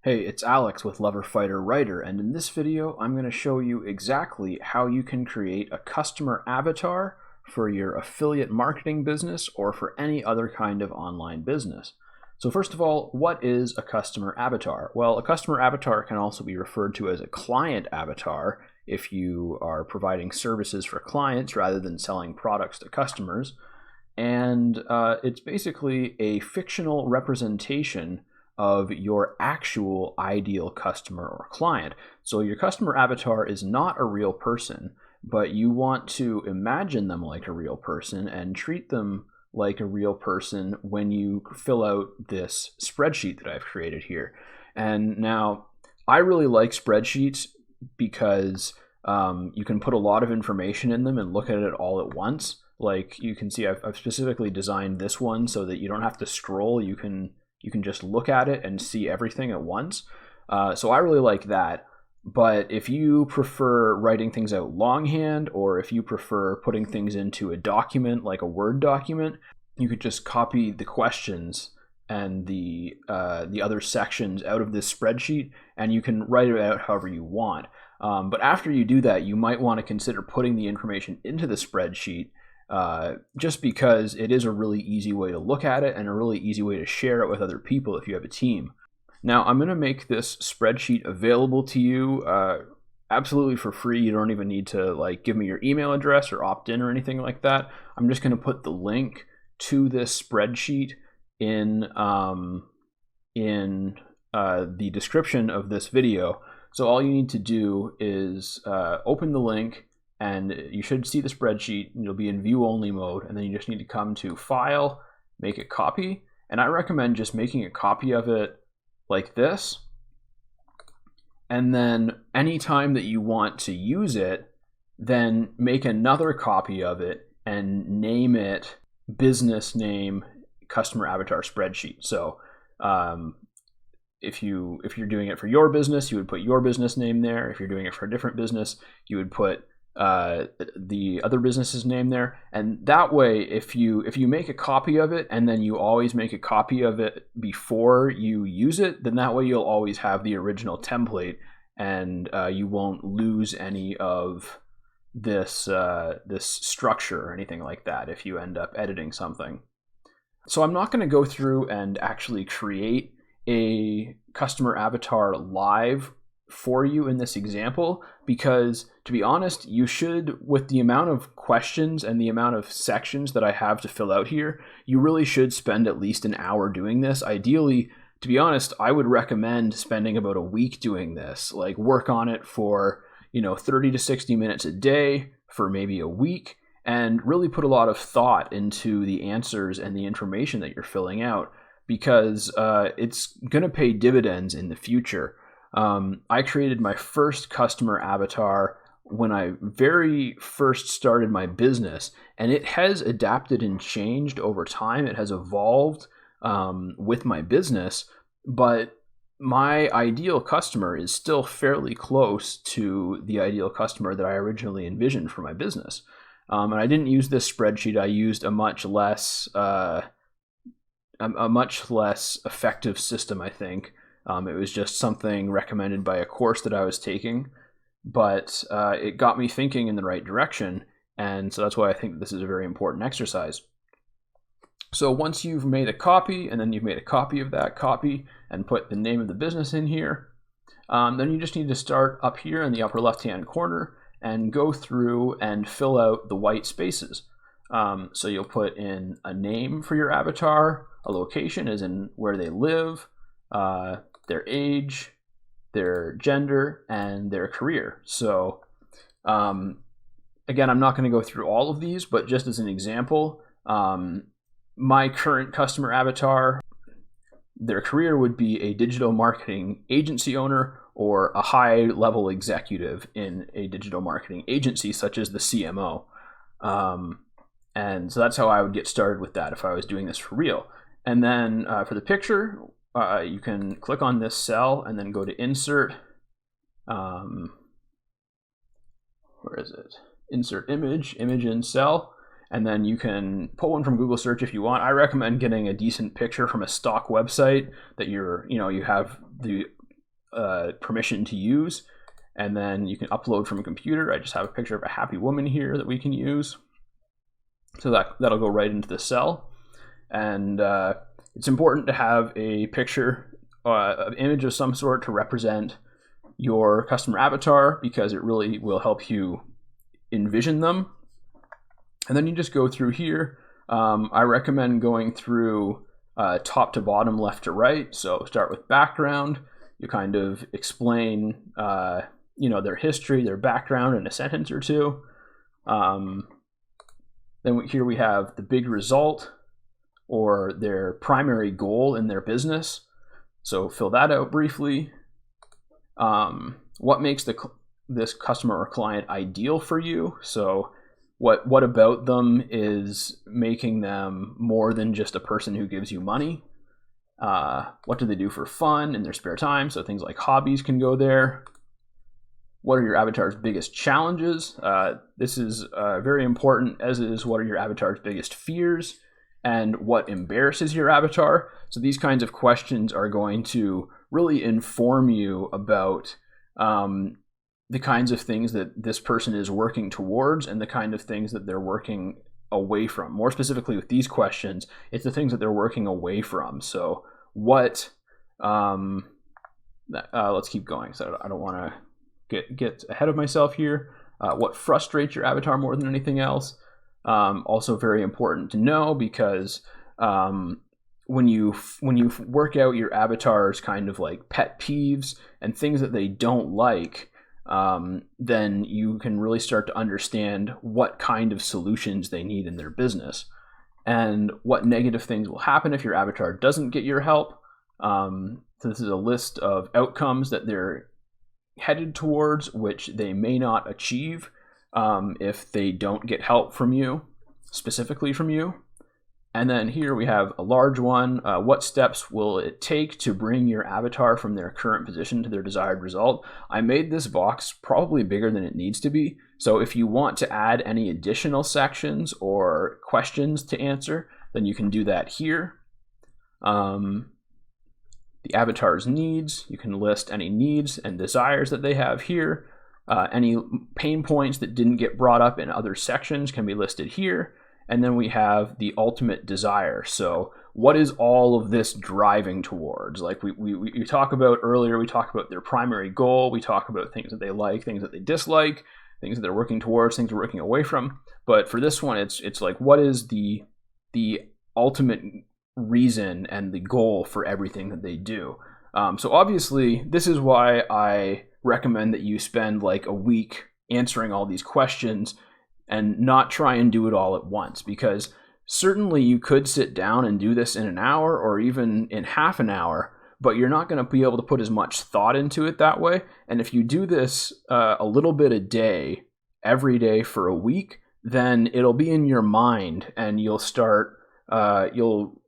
Hey, it's Alex with Lover Fighter Writer, and in this video I'm going to show you exactly how you can create a customer avatar for your affiliate marketing business or for any other kind of online business. So first of all, what is a customer avatar? Well, a customer avatar can also be referred to as a client avatar if you are providing services for clients rather than selling products to customers. And it's basically a fictional representation of your actual ideal customer or client. So your customer avatar is not a real person, but you want to imagine them like a real person and treat them like a real person when you fill out this spreadsheet that I've created here. And now I really like spreadsheets because you can put a lot of information in them and look at it all at once. Like you can see, I've specifically designed this one so that you don't have to scroll. You can just look at it and see everything at once. So I really like that. But if you prefer writing things out longhand, or if you prefer putting things into a document like a Word document, you could just copy the questions and the other sections out of this spreadsheet, and you can write it out however you want. But after you do that, you might want to consider putting the information into the spreadsheet, just because it is a really easy way to look at it and a really easy way to share it with other people if you have a team. Now, I'm going to make this spreadsheet available to you absolutely for free. You don't even need to give me your email address or opt in or anything like that. I'm just going to put the link to this spreadsheet in the description of this video. So all you need to do is open the link, and you should see the spreadsheet, and you'll be in view only mode, and then you just need to come to File, make a copy, and I recommend just making a copy of it like this, and then anytime that you want to use it, then make another copy of it and name it business name customer avatar spreadsheet. So if you're doing it for your business, you would put your business name there. If you're doing it for a different business, you would put the other business's name there. And that way, if you make a copy of it and then you always make a copy of it before you use it, then that way you'll always have the original template, and you won't lose any of this structure or anything like that if you end up editing something. So I'm not going to go through and actually create a customer avatar live for you in this example, because to be honest, you should, with the amount of questions and the amount of sections that I have to fill out here, you really should spend at least an hour doing this. Ideally, to be honest, I would recommend spending about a week doing this. Like, work on it for 30 to 60 minutes a day for maybe a week, and really put a lot of thought into the answers and the information that you're filling out, because it's going to pay dividends in the future. I created my first customer avatar when I very first started my business, and it has adapted and changed over time. It has evolved with my business, but my ideal customer is still fairly close to the ideal customer that I originally envisioned for my business. And I didn't use this spreadsheet. I used a much less effective system, I think. It was just something recommended by a course that I was taking, but it got me thinking in the right direction, and so that's why I think this is a very important exercise. So once you've made a copy, and then you've made a copy of that copy and put the name of the business in here, then you just need to start up here in the upper left-hand corner and go through and fill out the white spaces. So you'll put in a name for your avatar, a location as in where they live, their age, their gender, and their career. So again, I'm not going to go through all of these, but just as an example, my current customer avatar, their career would be a digital marketing agency owner or a high-level executive in a digital marketing agency, such as the CMO. And so that's how I would get started with that if I was doing this for real. And then for the picture, you can click on this cell and then go to Insert. Where is it? Insert image in cell. And then you can pull one from Google search if you want. I recommend getting a decent picture from a stock website that you have the permission to use. And then you can upload from a computer. I just have a picture of a happy woman here that we can use. So that'll go right into the cell. And it's important to have a picture, an image of some sort to represent your customer avatar, because it really will help you envision them. And then you just go through here. I recommend going through top to bottom, left to right. So start with background. You kind of explain their history, their background in a sentence or two. Then here we have the big result, or their primary goal in their business. So fill that out briefly. What makes this customer or client ideal for you? So what about them is making them more than just a person who gives you money? What do they do for fun in their spare time? So things like hobbies can go there. What are your avatar's biggest challenges? This is very important, as is what are your avatar's biggest fears, and what embarrasses your avatar. So these kinds of questions are going to really inform you about the kinds of things that this person is working towards and the kind of things that they're working away from. More specifically with these questions, it's the things that they're working away from. So what, let's keep going. So I don't want to get ahead of myself here. What frustrates your avatar more than anything else? Also very important to know, because when you work out your avatar's kind of like pet peeves and things that they don't like, then you can really start to understand what kind of solutions they need in their business and what negative things will happen if your avatar doesn't get your help. So this is a list of outcomes that they're headed towards, which they may not achieve if they don't get help from you, specifically from you. And then here we have a large one. What steps will it take to bring your avatar from their current position to their desired result? I made this box probably bigger than it needs to be. So if you want to add any additional sections or questions to answer, then you can do that here. The avatar's needs, you can list any needs and desires that they have here. Any pain points that didn't get brought up in other sections can be listed here. And then we have the ultimate desire. So what is all of this driving towards? Like we talked about earlier, we talked about their primary goal. We talk about things that they like, things that they dislike, things that they're working towards, things they're working away from. But for this one, it's like, what is the ultimate reason and the goal for everything that they do? So obviously, this is why I recommend that you spend like a week answering all these questions and not try and do it all at once, because certainly you could sit down and do this in an hour or even in half an hour, but you're not going to be able to put as much thought into it that way. And if you do this a little bit a day, every day for a week, then it'll be in your mind, and you'll start, you'll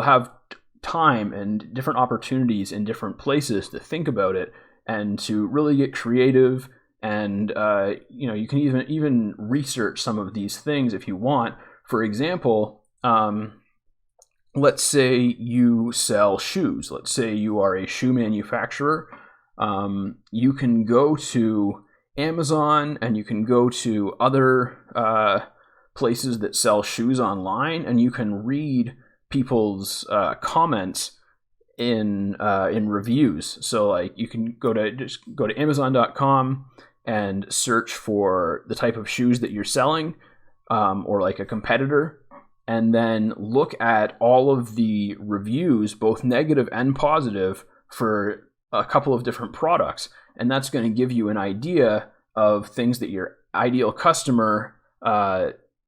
have time and different opportunities in different places to think about it and to really get creative. And you can even research some of these things if you want. For example, let's say you sell shoes. Let's say you are a shoe manufacturer. You can go to Amazon, and you can go to other places that sell shoes online, and you can read people's comments in reviews. So like you can go to Amazon.com and search for the type of shoes that you're selling, or like a competitor, and then look at all of the reviews, both negative and positive, for a couple of different products. And that's going to give you an idea of things that your ideal customer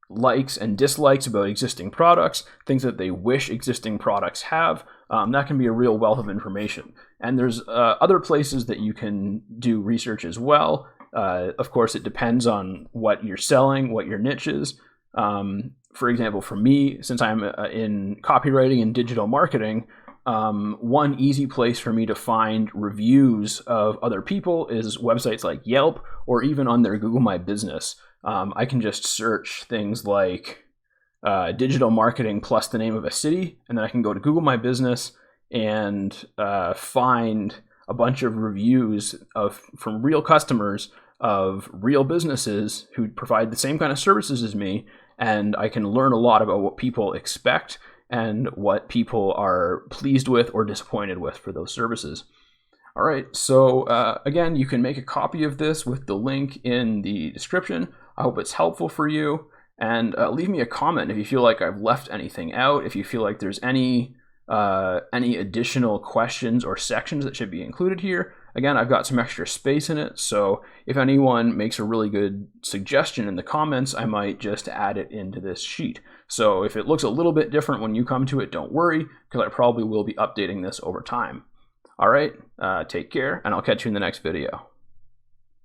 likes and dislikes about existing products, things that they wish existing products have. That can be a real wealth of information. And there's other places that you can do research as well. Of course, it depends on what you're selling, what your niche is. For example, for me, since I'm in copywriting and digital marketing, one easy place for me to find reviews of other people is websites like Yelp, or even on their Google My Business. I can just search things like digital marketing plus the name of a city, and then I can go to Google My Business and find a bunch of reviews from real customers of real businesses who provide the same kind of services as me, and I can learn a lot about what people expect and what people are pleased with or disappointed with for those services. All right, so again, you can make a copy of this with the link in the description. I hope it's helpful for you, and leave me a comment if you feel like I've left anything out, if you feel like there's any additional questions or sections that should be included here. Again, I've got some extra space in it, so if anyone makes a really good suggestion in the comments, I might just add it into this sheet. So if it looks a little bit different when you come to it, don't worry, because I probably will be updating this over time. All right, take care, and I'll catch you in the next video.